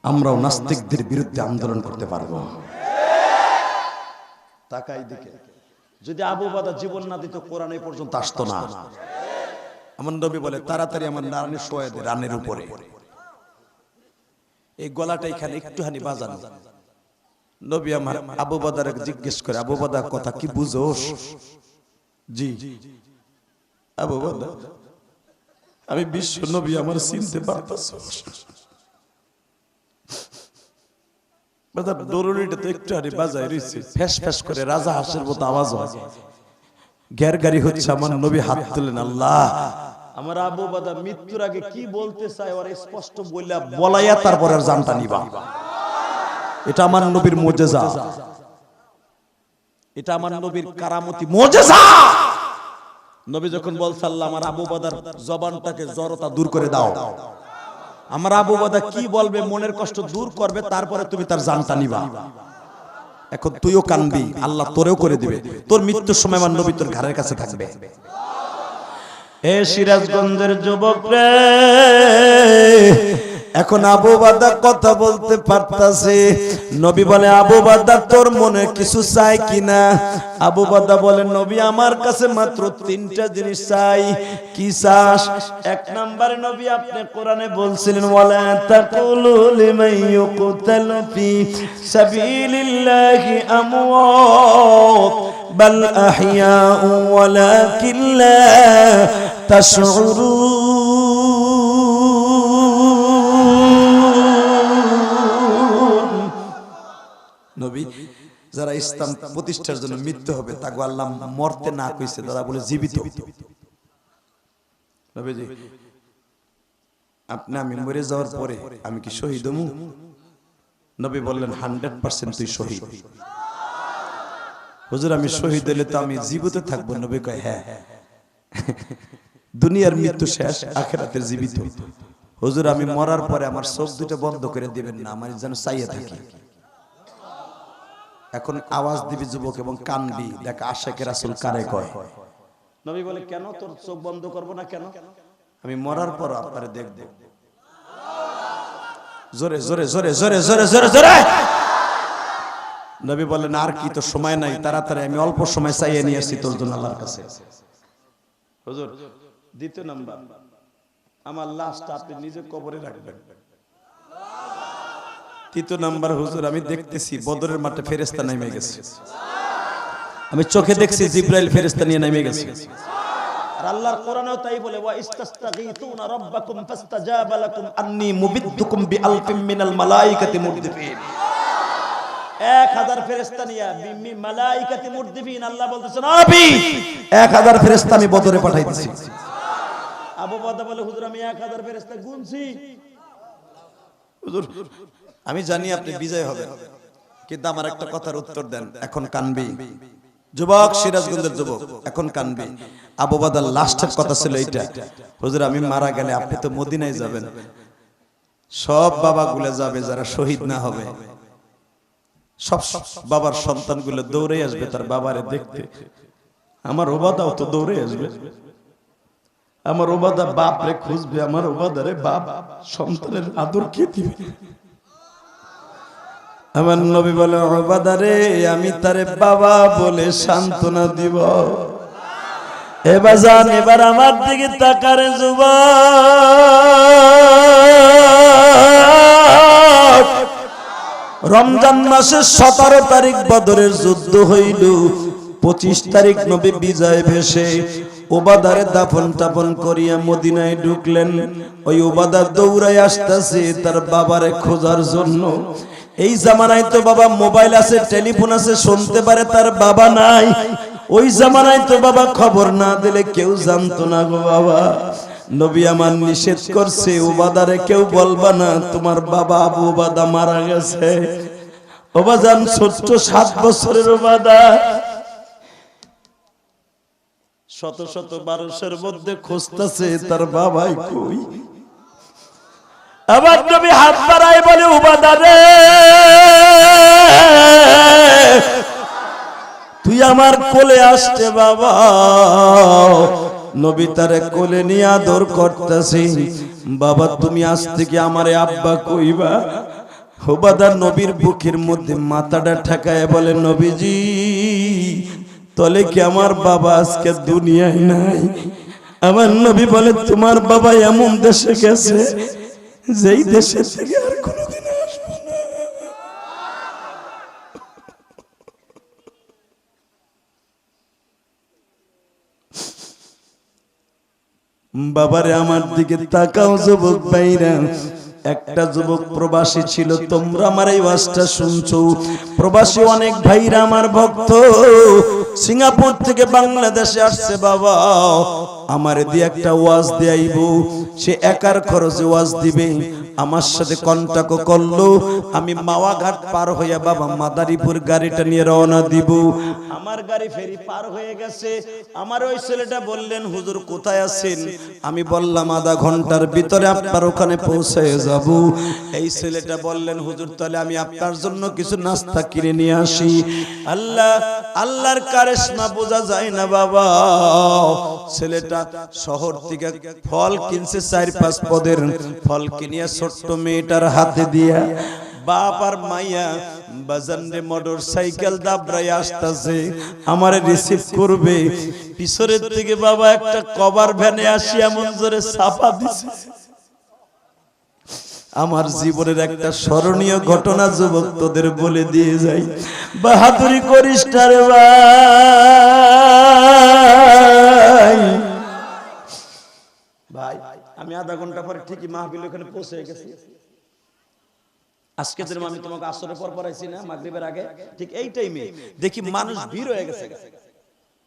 আমরাও নাস্তিকদের বিরুদ্ধে আন্দোলন করতে পারবো। তাকাই দিকে, যদি আবু বাদা জীবন না দিত কোরআন এই পর্যন্ত আসতো না। আমার নবী বলে তাড়াতাড়ি আমার নারায়ণের শোয়া দে রানের উপরে, এই গলাটা এখানে একটুখানি বাজানো। নবী আমার আবু বাদারকে জিজ্ঞেস করে, আবু বাদা কথা কি বুঝোস? জি আবু বাদা, আমি বিশ্ব নবী, আমার চিনতে পারতাছ? বাদা দরুরিটা তো একটুখানি বাজায় রইছে, ফ্যাস ফ্যাস করে রাজা হাঁসের মতো আওয়াজ হয়। গ্যার গাড়ি হচ্ছে, আমার নবী হাত তুলেন, আল্লাহ আমার আবু বাদা মৃত্যুর আগে কি বলতে চায় ওরা স্পষ্ট বলাইয়া তারপর আর জানটা নিবা। এটা আমার নবীর মুজিজা, এটা আমার নবীর কারামতি মুজিজা। নবী যখন বলছে আল্লাহ আমার আবু বাদার জবানটাকে জড়তা দূর করে দাও, আমার আবু বাদা কি বলবে মনের কষ্ট দূর করবে, তারপরে তুমি তার জানটা নিবা। এখন তুইও কানবি, আল্লাহ তোরেও করে দিবে। তোর মৃত্যুর সময় আমার নবী তোর ঘরের কাছে থাকবে। এ সিরাজগঞ্জের যুবক রে, এখন আবু বাদা কথা বলতে পারতাছে। নবী বলে আবু বাদা তোর মনে কিছু চাই কিনা? আবু বাদা বলে নবী আমার কাছে মাত্র তিনটা জিনিস চাই। কি চাস? এক নম্বরে নবী আপনি কোরআনে বলছিলেন ওয়ালা তাকুলু লিমান ইউকতালু ফি সাবিলিল্লাহি আমওয়াত বাল আহইয়াউ ওয়ালাকিন লা তাশউরুন। নবী যারা ইসলাম প্রতিষ্ঠার জন্য মৃত্যু হবে তাকে আল্লাহ মরতে না কইছে, তারা বলে জীবিত। নবীজি আপনি আমি মরে যাওয়ার পরে আমি কি শহীদ হমু? নবী বললেন 100% তুই শহীদ। হুজুর আমি শহীদ হলে তো আমি জীবিত থাকবো? নবী কয় হ্যাঁ, দুনিয়ার মৃত্যু শেষ, আখিরাতের জীবিত। হুজুর আমি মরার পরে আমার চোখ দুটো বন্ধ করে দিবেন না, আমার যেন চাইয়ে থাকি। এখন আওয়াজ দিবি যুবক এবং কানবি, দেখ আশিকে রাসূল কারে কয়। নবী বলে কেন তোর চোখ বন্ধ করব না কেন? আমি মরার পর আপনারে দেখব। জোরে জোরে জোরে জোরে জোরে জোরে জোরে নবী বলেন আর কি, তো সময় নাই, তাড়াতাড়ি আমি অল্প সময় চাইয়ে নিয়ে আসি তোর জন্য আল্লাহর কাছে। হুজুর দ্বিতীয় নাম্বার, আমার লাশটা আপনি নিজে কবরে রাখবেন। তৃতীয় নাম্বার, হুজুর আমি দেখতেছি বদরের মাঠে ফেরেশতা নেমে গেছে, আমি চোখে দেখছি জিবরাইল ফেরেশতা নিয়ে নেমে গেছে। আর আল্লাহর কোরআনেও তাই বলে, ওয়া ইস্তাস্তাগীতুনা রাব্বাকুম ফাস্তাজাবা লাকুম আন্নী মুবিদ্দুকুম বিআলফিম মিনাল মালাইকাতি মুরদিফিন। 1000 ফেরেশতা নিয়া বিমি মালাইকাতি মুরদিফিন, আল্লাহ বলতেছেন নবী 1000 ফেরেশতা আমি বদরে পাঠাই দিছি। আবু বকর বলে হুজুর আমি 1000 ফেরেশতা গুনছি। হুজুর আমি জানি আপনি বিজয় হবেন, কিন্তু আমার একটা কথার উত্তর দেন, এখন কানবি যুবক, সিরাজগঞ্জের যুবক, এখন কানবি। আবু বকর লাস্টের কথা ছিল এইটা, হুজুর আমি মারা গেলে আপনি তো মদিনায় যাবেন, সব বাবাগুলো যাবে যারা শহীদ না হবে, সব বাবার সন্তানগুলো দৌড়ে আসবে তার বাবারে দেখতে, আমার ওবাদাও তো দৌড়ে আসবে, আমার ওবাদা বাপ রে খুঁজবে, আমার ওবাদারে বাপ সন্তানের আদর কে দিবে? আমার নবী বলে ওবাদারে আমি তারে বাবা বলে সান্ত্বনা দিব। এবার জান, এবার আমার দিকে তাকারে যুবক, রমজান মাসের 17 তারিখ বদরের যুদ্ধ হইল, 25 তারিখ নবী বিজয় ভেসে ওবাদারে দাফন টাফন করিয়া মদিনায় ঢুকলেন। ওই ওবাদা দৌড়ায় আসতেছে তার বাবারে খোঁজার জন্য। এই জামানায় তো বাবা মোবাইল আছে, টেলিফোন আছে, শুনতে পারে তার বাবা নাই। ওই জামানায় তো বাবা খবর না দিলে কেউ জানতো না গো বাবা। নবী আমার নিষেধ করছে, ওবাদারে কেউ বলবা না তোমার বাবা আবু ওবাদা মারা গেছে। ওবাজান ছোট্ট 7 বছরের ওবাদা, শত শত মানুষের মধ্যে খুঁজতেছে তার বাবাই কই। আবার নবী হাত বাড়ায় বলে ওবাদা রে তুই আমার কোলে আসতে বাবা। নবী তারে কোলে নিয়ে আদর করতেছে, বাবা তুমি আজ থেকে আমারে আব্বা কইবা। ওবাদা নবীর বুকের মধ্যে মাথাটা ঠেকায় বলে নবীজি তলে কি আমার বাবা আজকে দুনিয়ায় নাই? আমার নবী বলে তোমার বাবা এমন দেশে গেছে যেই দেশে থেকে আর কোনোদিন আসবে না। বাবারে আমার দিকে তাকাও যুবক ভাইরা। একটা যুবক প্রবাসী ছিল, তোমরা আমার এই ওয়াজটা শুনছো, প্রবাসী অনেক ভাইরা আমার ভক্ত সিঙ্গাপুর থেকে বাংলাদেশে আসছে, বাবা আমারে দিয়ে একটা ওয়াজ দেয়াইব। সে একার খরচে ওয়াজ দিবে, আমার সাথে কন্টাক্ট করলো। আমি মাওয়াঘাট পার হইয়া বাবা মাদারীপুর গাড়িটা নিয়ে রওনা দিব। আমার গাড়ি ফেরি পার হয়ে গেছে। আমার ওই ছেলেটা বললেন হুজুর কোথায় আছেন? আমি বললাম আধা ঘন্টার ভিতরে আপনার ওখানে পৌঁছে যাব। এই ছেলেটা বললেন হুজুর তাহলে আমি আপনার জন্য কিছু নাস্তা কিনে নিয়ে আসি। আল্লাহর কারিশমা বোঝা যায় না বাবা। ছেলেটা শহর থেকে ফল কিনছে, 4-5 পদের ফল কিনিয়া ছোট্ট মেয়েটার হাতে দিয়া বাপ আর মাইয়া বাজারে মোটরসাইকেল দাবড়াই আসতেছে আমারে রিসিভ করবে। পিছনের থেকে বাবা একটা কভার ভ্যানে আসি এমন জোরে চাপা দিছে। আমার জীবনের একটা স্মরণীয় ঘটনা যুবক তোদের বলে দিয়ে যাই, বাহাদুরি করিস না রে ভাই। আমি আধা ঘন্টা পরে ঠিকই মাহফিল ওখানে পৌঁছে গেছি। আজকে যেরকম আমি তোমাকে আসরের পর পড়াইছি না মাগরিবের আগে, ঠিক এই টাইমে দেখি মানুষ ভিড় হয়ে গেছে,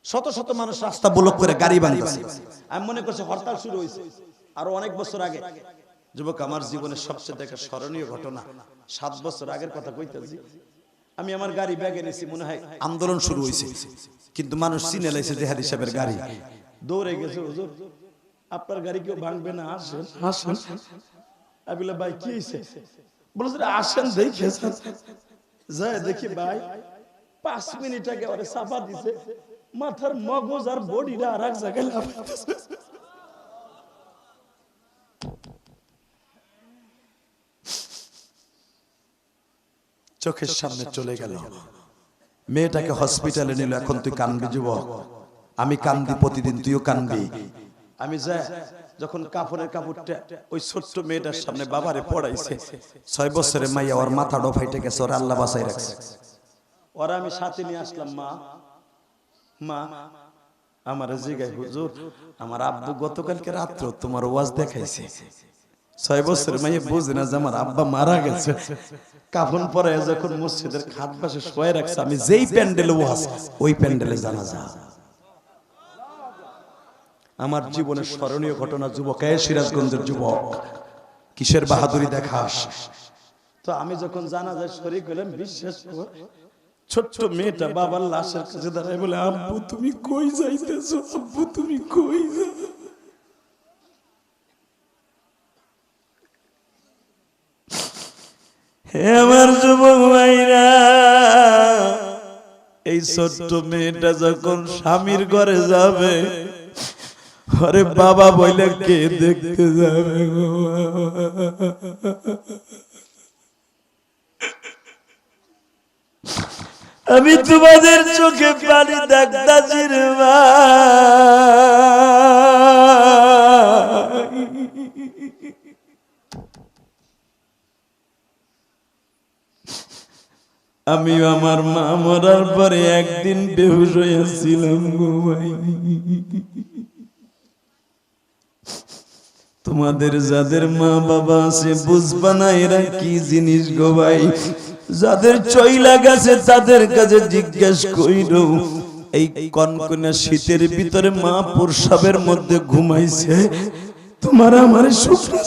শত শত মানুষ রাস্তা ব্লক করে গাড়ি বানাইছে। আমি মনে করছি হরতাল শুরু হয়েছে আরো অনেক বছর আগে। যুবক, আমার জীবনের সবচেয়ে একটা স্মরণীয় ঘটনা, 7 বছর আগের কথা কইতেছি। আমি আমার গাড়ি ব্যাগে নিয়েছি, মনে হয় আন্দোলন শুরু হয়েছে, কিন্তু মানুষ চিনে লাইছে জেহাদি সাহেবের গাড়ি। দৌড়ে গেছে, হুজুর আপনার গাড়ি কেউ ভাঙবে না, আসেন আসেন। আমি বললাম ভাই কি হয়েছে? বলছে আসেন দেখে যায়। দেখি ভাই 5 মিনিট আগে ওরে চাপা দিছে, মাথার মগজ আর বডিটা আর এক জায়গায় লাফাইতেছে। চোখের সামনে চলে গেল। মেয়েটাকে হসপিটালে নিল। এখন তুই কানবি যুবক, আমি কান্দি প্রতিদিন, তুইও কানবি। আমি যাই, যখন কাপড়ের কাপড়টা ওই ছোট্ট মেয়েটার সামনে বাবারে পড়াইছে, 6 বছরের মাইয়া, ওর মাথা ডোফাইটে গেছে, ওর আল্লাহ বাঁচাই রাখছে। ওরা আমি সাথে নিয়ে আসলাম। মা মা আমার জিগাই, হুজুর আমার আব্বু গতকালকে রাত্রে তোমার ওয়াজ দেখাইছে। 6 বছরের মাইয়া বুঝে না যে আমার আব্বা মারা গেছে। কাফন পরে যখন মসজিদের খাট পাশে শোয়ে রাখছে, আমি যেই প্যান্ডেলে ওয়াজ, ওই প্যান্ডেলে জানাজা। আমার জীবনের স্মরণীয় ঘটনা যুবক, সিরাজগঞ্জের যুবক, কিসের বাহাদুরি দেখাস। তো আমি যখন জানাজায় শরীক হলাম, বিশ্বাস কর, ছোট্ট মেয়েটা বাবার লাশের কাছে দাঁড়ায় বলে, আব্বু তুমি কই যাইতেছো, আব্বু তুমি কই যাও? হে আমার যুবক ভাইরা, এই ছোট্ট মেয়েটা যখন স্বামীর ঘরে যাবে, আরে বাবা বইলে কে দেখতে যাবে গো? আমি তোমাদের চোখে পানি দেখতাছি রে মা। আমি আমার মা মরার পরে একদিন বেহুশ হয়েছিলাম গো ভাই। তোমাদের যাদের মা বাবা আছে বুঝবা না এরা কি জিনিস গো ভাই। যাদের চইলা গেছে তাদের কাছে জিজ্ঞেস কইরো, এই কনকনে শীতের ভিতরে মা প্রসাবের মধ্যে ঘুমাইছে, তোমার আমার শুকনো